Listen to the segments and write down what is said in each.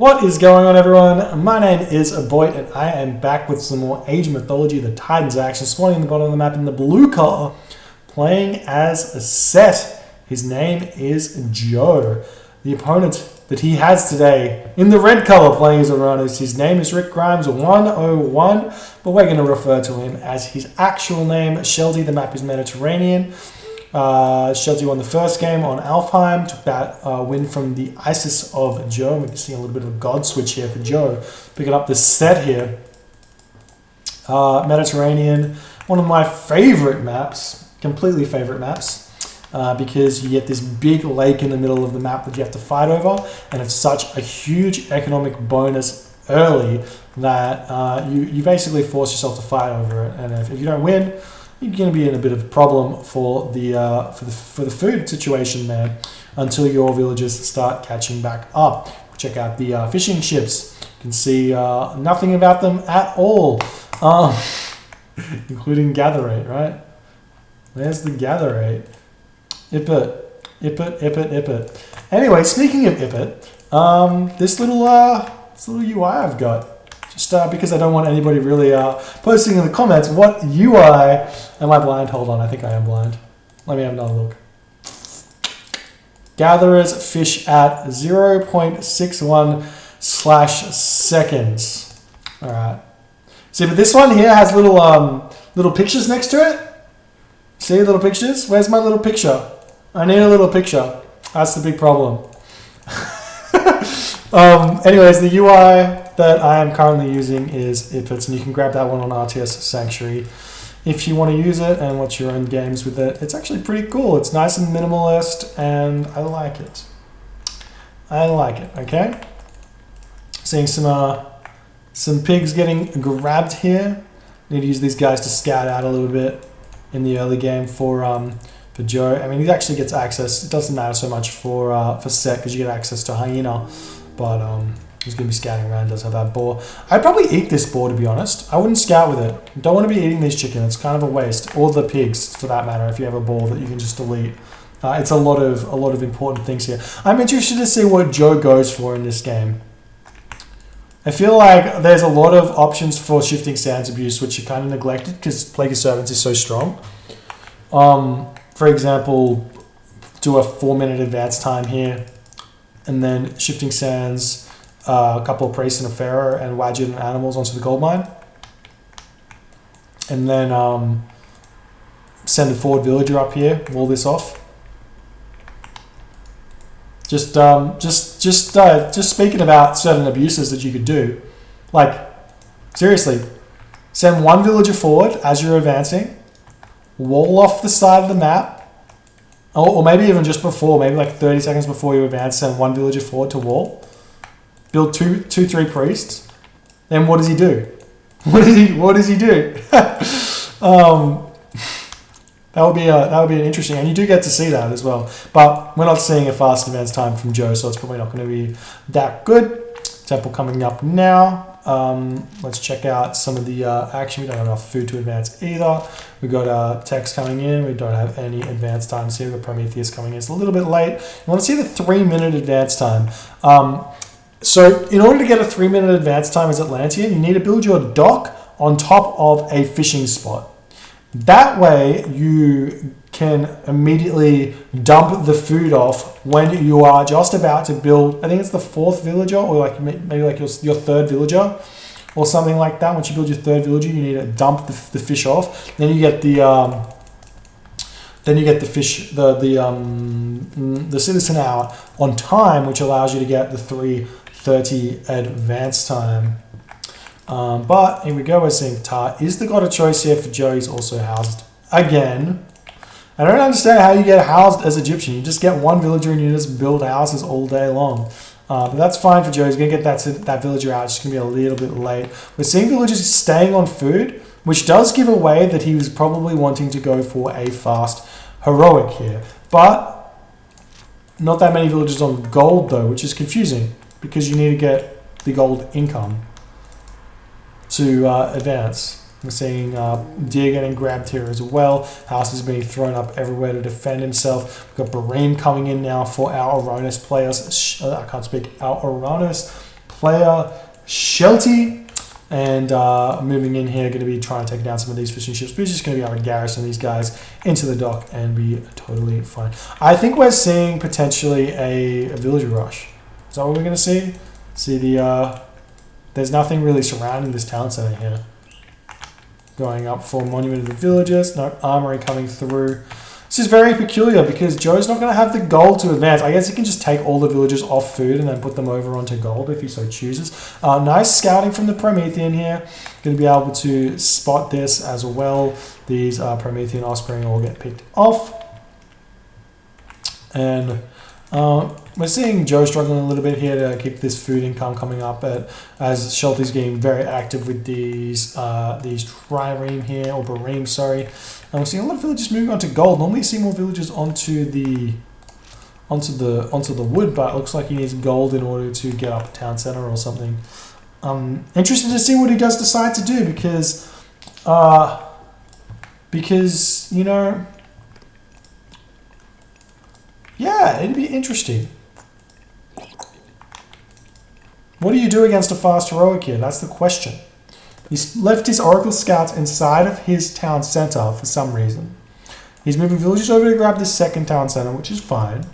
What is going on, everyone? My name is Boyd, and I am back with some more Age of Mythology, the Titans action, spawning in the bottom of the map in the blue color, playing as a set. His name is Joe. The opponent that he has today in the red color playing as Oranos, his name is Rick Grimes 101, but we're going to refer to him as his actual name, Shelty. The map is Mediterranean. Shelty won the first game on Alfheim, took that win from the Isis of Joe. We can see a little bit of a god switch here for Joe. Picking up this set here. Mediterranean, one of my favorite maps, completely favorite maps, because you get this big lake in the middle of the map that you have to fight over, and it's such a huge economic bonus early that you basically force yourself to fight over it, and if you don't win, you're going to be in a bit of a problem for the food situation there until your villagers start catching back up. Check out the fishing ships. You can see nothing about them at all, including gather rate, right? Where's the gather rate? Ipit. Anyway, speaking of Ipit, this little UI I've got. Just because I don't want anybody really posting in the comments what UI am I blind? Hold on, I think I am blind. Let me have another look. Gatherers fish at 0.61 seconds. All right. See, but this one here has little pictures next to it. See, little pictures? Where's my little picture? I need a little picture. That's the big problem. Anyways, the UI that I am currently using is Ipit, and you can grab that one on RTS Sanctuary if you want to use it and watch your own games with it. It's actually pretty cool. It's nice and minimalist, and I like it. Okay? Seeing some pigs getting grabbed here. Need to use these guys to scout out a little bit in the early game for Joe. I mean, he actually gets access. It doesn't matter so much for Set because you get access to Hyena, but he's going to be scouting around. Does have that boar. I'd probably eat this boar, to be honest. I wouldn't scout with it. Don't want to be eating these chickens. It's kind of a waste. Or the pigs, for that matter. If you have a boar that you can just delete, it's a lot of important things here. I'm interested to see what Joe goes for in this game. I feel like there's a lot of options for shifting sands abuse, which are kind of neglected because Plague of Servants is so strong. For example, do a 4-minute advance time here, and then shifting sands, a couple of priests and a pharaoh, and Wadget and animals onto the gold mine, and then send a forward villager up here, wall this off. Just speaking about certain abuses that you could do, like seriously, send one villager forward as you're advancing, wall off the side of the map, or maybe even just before, maybe like 30 seconds before you advance, send one villager forward to wall, build three priests. Then what does he do? What does he do? That would be an interesting, and you do get to see that as well. But we're not seeing a fast advance time from Joe, so it's probably not going to be that good. Temple coming up now. Let's check out some of the action. We don't have enough food to advance either. We've got text coming in. We don't have any advance times here. We've got Prometheus coming in. It's a little bit late. You want to see the 3-minute advance time. So in order to get a 3-minute advance time as Atlantean, you need to build your dock on top of a fishing spot. That way you can immediately dump the food off when you are just about to build, I think it's the 4th villager, or like maybe like your 3rd villager or something like that. Once you build your 3rd villager, you need to dump the fish off. Then you get the fish, the citizen hour on time, which allows you to get the 3:30 advance time. But here we go, we're seeing Ptah is the god of choice here for Joe. He's also housed again. I don't understand how you get housed as Egyptian. You just get one villager and you just build houses all day long. But that's fine for Joe. He's going to get that villager out. It's just going to be a little bit late. We're seeing villagers staying on food, which does give away that he was probably wanting to go for a fast heroic here. But not that many villagers on gold though, which is confusing because you need to get the gold income to advance. We're seeing Deer getting grabbed here as well. House is being thrown up everywhere to defend himself. We've got Bareem coming in now for our Oranos players. I can't speak. Our Oranos player Shelty. And moving in here, going to be trying to take down some of these fishing ships. We're just going to be able to garrison these guys into the dock and be totally fine. I think we're seeing potentially a villager rush. Is that what we're going to see? See the... there's nothing really surrounding this town center here. Going up for Monument of the Villagers. No armory coming through. This is very peculiar because Joe's not going to have the gold to advance. I guess he can just take all the villagers off food and then put them over onto gold if he so chooses. Nice scouting from the Promethean here. Going to be able to spot this as well. These Promethean offspring all get picked off. And we're seeing Joe struggling a little bit here to keep this food income coming up, as Shelty's getting very active with these trireme here, or bareme, sorry. And we're seeing a lot of villagers moving on to gold. Normally you see more villagers onto the wood, but it looks like he needs gold in order to get up a town center or something. Interested to see what he does decide to do, because you know, yeah, it'd be interesting. What do you do against a fast heroic here? That's the question. He's left his Oracle Scouts inside of his town center for some reason. He's moving villagers over to grab the second town center, which is fine.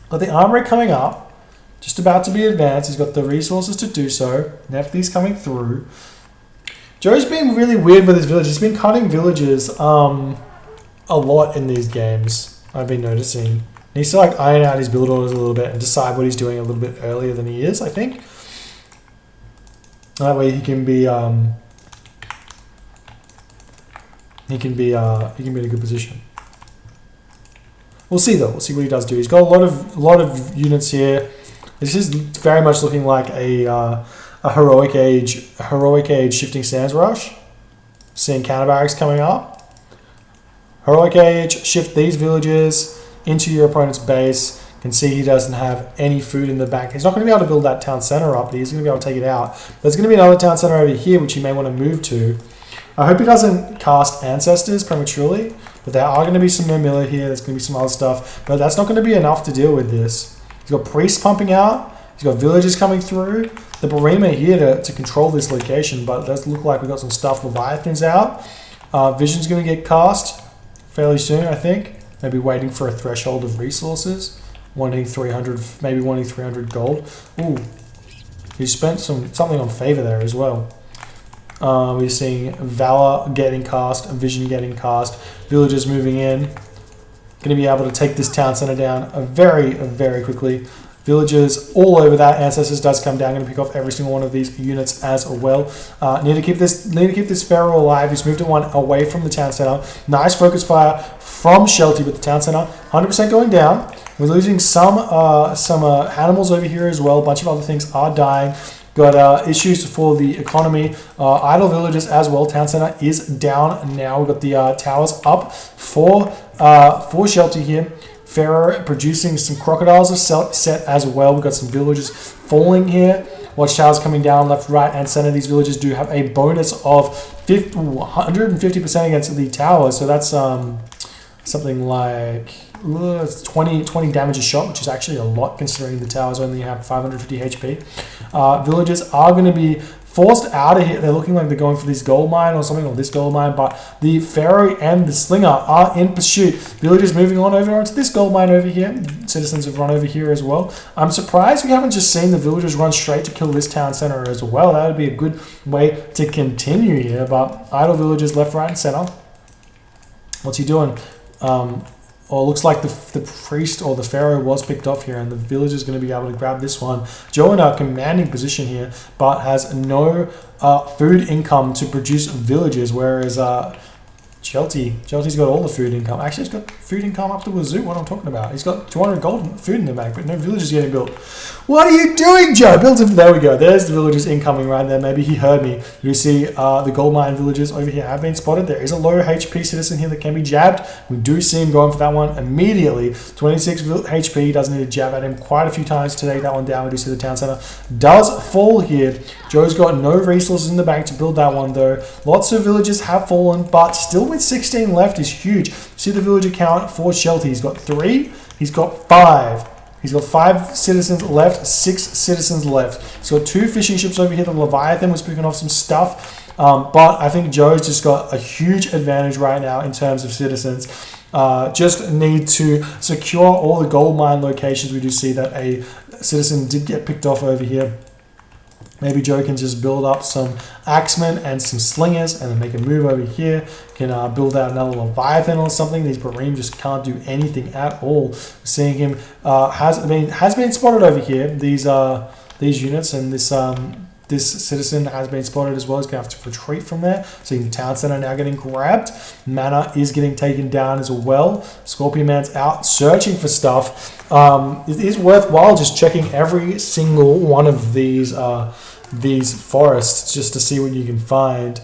Got the armory coming up, just about to be advanced. He's got the resources to do so. Nephthys coming through. Joe's been really weird with his villages. He's been cutting villages a lot in these games, I've been noticing. He needs to like iron out his build orders a little bit and decide what he's doing a little bit earlier than he is, I think. That way he can be in a good position. We'll see though. We'll see what he does do. He's got a lot of units here. This is very much looking like a heroic age shifting sands rush. Seeing counter barracks coming up. Heroic age, shift these villages into your opponent's base. Can see he doesn't have any food in the back. He's not going to be able to build that town center up, but he's going to be able to take it out. There's going to be another town center over here, which he may want to move to. I hope he doesn't cast Ancestors prematurely, but there are going to be some more Miller here. There's going to be some other stuff, but that's not going to be enough to deal with this. He's got priests pumping out. He's got villagers coming through. The Barima here to control this location, but it does look like we've got some stuff. Leviathan's out. Vision's going to get cast fairly soon, I think. Maybe waiting for a threshold of resources. Wanting 300, maybe wanting 300 gold. Ooh, he spent something on favor there as well. We're seeing Valor getting cast, Vision getting cast, villagers moving in. Going to be able to take this town center down very, very quickly. Villagers all over that. Ancestors does come down. Going to pick off every single one of these units as well. Need to keep this Pharaoh alive. He's moved one away from the town center. Nice focus fire from Shelty, but the town center 100% going down. We're losing some animals over here as well. A bunch of other things are dying. Got issues for the economy. Idle villages as well. Town center is down now. We've got the towers up for Shelty here. Pharaoh producing some crocodiles are set as well. We've got some villagers falling here. Watchtowers coming down left, right, and center. These villagers do have a bonus of 150% against the towers. So that's something like 20 damage a shot, which is actually a lot considering the towers only have 550 HP. Villagers are going to be forced out of here. They're looking like they're going for this gold mine or something, or this gold mine, but the Pharaoh and the Slinger are in pursuit. Villagers moving on over onto this gold mine over here. Citizens have run over here as well. I'm surprised we haven't just seen the villagers run straight to kill this town center as well. That would be a good way to continue here, but idle villagers left, right, and center. What's he doing? Or looks like the priest or the pharaoh was picked off here, and the village is going to be able to grab this one. Joe in a commanding position here, but has no food income to produce villages, whereas Shelty's got all the food income. Actually, he's got food income up to wazoo, what I'm talking about. He's got 200 gold food in the bank, but no villages getting built. What are you doing, Joe? Build him. There we go. There's the villagers incoming right there. Maybe he heard me. You see the gold mine villagers over here have been spotted. There is a low HP citizen here that can be jabbed. We do see him going for that one immediately. 26 HP. Doesn't need to jab at him quite a few times to take that one down. We do see the town center does fall here. Joe's got no resources in the bank to build that one though. Lots of villagers have fallen, but still with 16 left is huge. See the villager count for Shelty. He's got 3. He's got 5. He's got 5 citizens left, 6 citizens left. He's got 2 fishing ships over here. The Leviathan was picking off some stuff. But I think Joe's just got a huge advantage right now in terms of citizens. Just need to secure all the gold mine locations. We do see that a citizen did get picked off over here. Maybe Joe can just build up some axemen and some slingers and then make a move over here. Can build out another Leviathan or something. These Barim just can't do anything at all. Seeing him has been spotted over here. These units and this citizen has been spotted as well. He's going to have to retreat from there. Seeing the town center now getting grabbed. Mana is getting taken down as well. Scorpion Man's out searching for stuff. It is worthwhile just checking every single one of these forests just to see what you can find.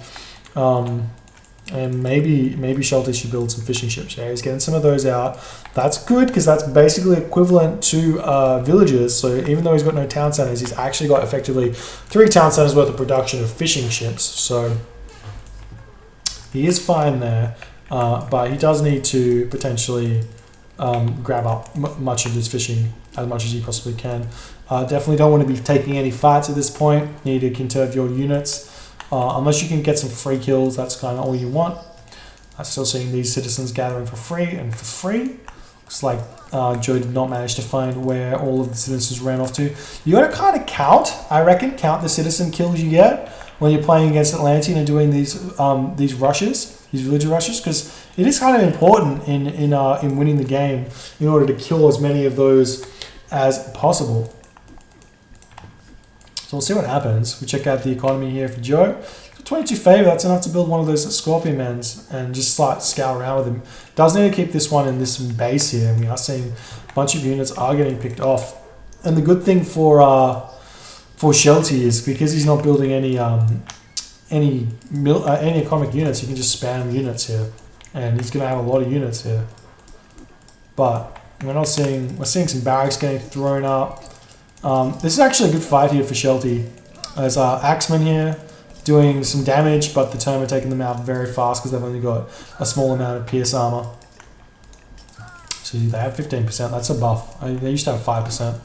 And maybe Shelty should build some fishing ships. Yeah, he's getting some of those out. That's good because that's basically equivalent to villages. So even though he's got no town centers, he's actually got effectively 3 town centers worth of production of fishing ships. So he is fine there, but he does need to potentially grab up much of his fishing as much as he possibly can. Definitely don't want to be taking any fights at this point. Need to conserve your units. Unless you can get some free kills, that's kind of all you want. I'm still seeing these citizens gathering for free and for free. Looks like Joe did not manage to find where all of the citizens ran off to. You got to kind of count the citizen kills you get when you're playing against Atlantean and doing these rushes, these villager rushes, because it is kind of important in winning the game in order to kill as many of those as possible. So we'll see what happens. We check out the economy here for Joe. 22 favor, that's enough to build one of those Scorpion Mens and just start scout around with him. Does need to keep this one in this base here. And we are seeing a bunch of units are getting picked off. And the good thing for Shelty is because he's not building any atomic units, he can just spam units here. And he's going to have a lot of units here. But we're seeing some barracks getting thrown up. This is actually a good fight here for Shelty. There's Axemen here doing some damage, but the Term are taking them out very fast because they've only got a small amount of pierce armor. So they have 15%, that's a buff. They used to have 5%.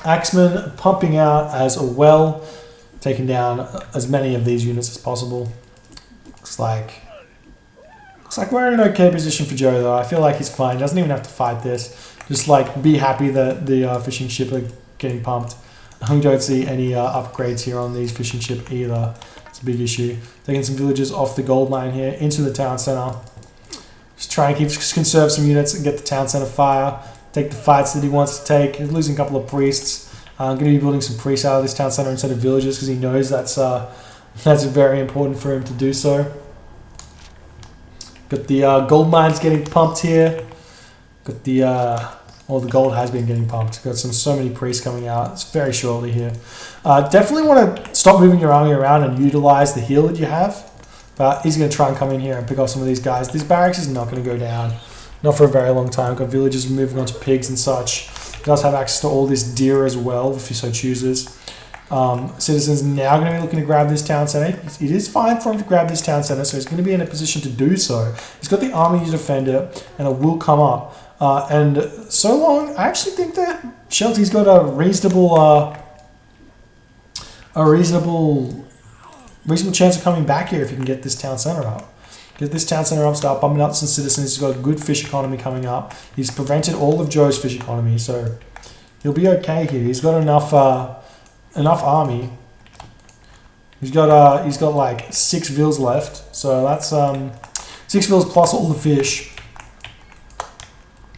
Axemen pumping out as well, taking down as many of these units as possible. Looks like we're in an okay position for Joe though. I feel like he's fine. He doesn't even have to fight this. Just like be happy that the fishing ship are getting pumped. We don't see any upgrades here on these fishing ship either. It's a big issue. Taking some villagers off the gold mine here into the town center. Just try and conserve some units and get the town center fire. Take the fights that he wants to take. He's losing a couple of priests. I'm going to be building some priests out of this town center instead of villagers because he knows that's very important for him to do so. Got the gold mines getting pumped here. Got the the gold has been getting pumped. Got so many priests coming out. It's very shortly here. Definitely want to stop moving your army around and utilize the heal that you have. But he's going to try and come in here and pick off some of these guys. These barracks is not going to go down. Not for a very long time. Got villagers moving on to pigs and such. He does have access to all this deer as well, if he so chooses. Citizens now going to be looking to grab this town center. It is fine for him to grab this town center, so he's going to be in a position to do so. He's got the army to defend it, and it will come up. And so long, I actually think that Shelty's got a reasonable chance of coming back here if he can get this town center up. Get this town center up, start bumping up some citizens. He's got a good fish economy coming up. He's prevented all of Joe's fish economy, so he'll be okay here. He's got enough army. He's got like 6 vills left, so that's 6 vills plus all the fish.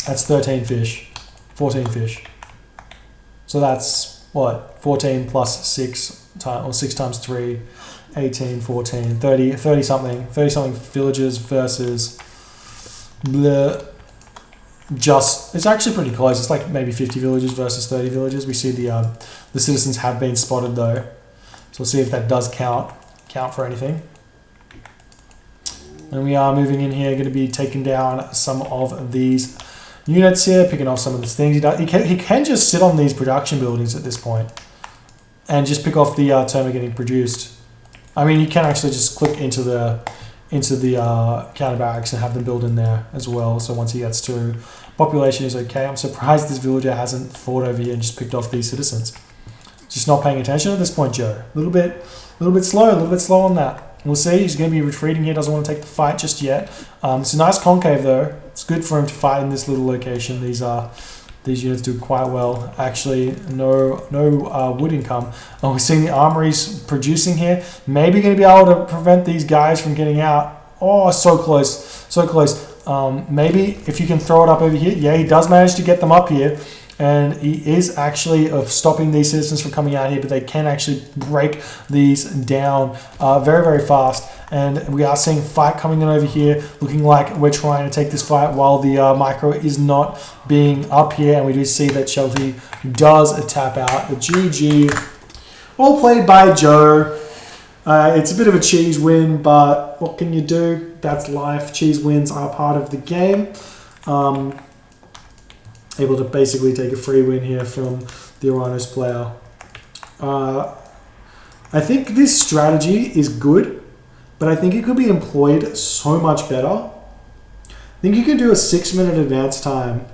That's 13 fish, 14 fish. So that's what 14 plus 6 times, or 6 times 3. 18, 14, 30 something villagers versus it's actually pretty close. It's like maybe 50 villagers versus 30 villagers. We see the citizens have been spotted though. So we'll see if that does count for anything. And we are moving in here, going to be taking down some of these units here, picking off some of the things. He can just sit on these production buildings at this point and just pick off the termite getting produced. I mean, you can actually just click into the counter barracks and have them build in there as well. So once he gets to Population is okay. I'm surprised this villager hasn't fought over here and just picked off these citizens. Just not paying attention at this point, Joe. A little bit slow on that. We'll see. He's going to be retreating here. Doesn't want to take the fight just yet. It's a nice concave though. It's good for him to fight in this little location. These units do quite well. Actually, no wood income. Oh, we're seeing the armories producing here. Maybe going to be able to prevent these guys from getting out. Oh, so close, so close. Maybe if you can throw it up over here. Yeah, he does manage to get them up here. And he is actually stopping these citizens from coming out here, but they can actually break these down very, very fast. And we are seeing fight coming in over here, looking like we're trying to take this fight while the micro is not being up here. And we do see that Shelty does tap out. The GG, all played by Joe. It's a bit of a cheese win, but what can you do? That's life. Cheese wins are part of the game. Able to basically take a free win here from the Oranos player. I think this strategy is good, but I think it could be employed so much better. I think you can do a 6-minute advance time,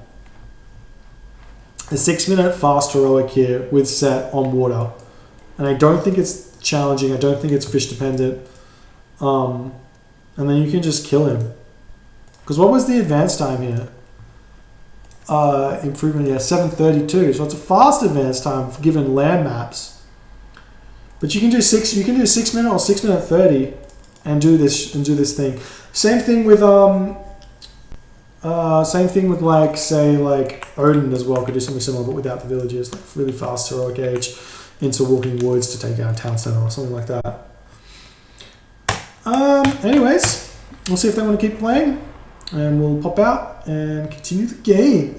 a 6-minute fast heroic here with set on water. And I don't think it's challenging. I don't think it's fish dependent. And then you can just kill him. Because what was the advance time here? Improvement, yeah, 732. So it's a fast advance time given land maps. But you can do 6 minute or 6-minute 30 and do this thing. Same thing with like say like Odin as well, could do something similar but without the villages, like really fast heroic age into walking woods to take out a town center or something like that. Anyways, we'll see if they want to keep playing, and we'll pop out and continue the game.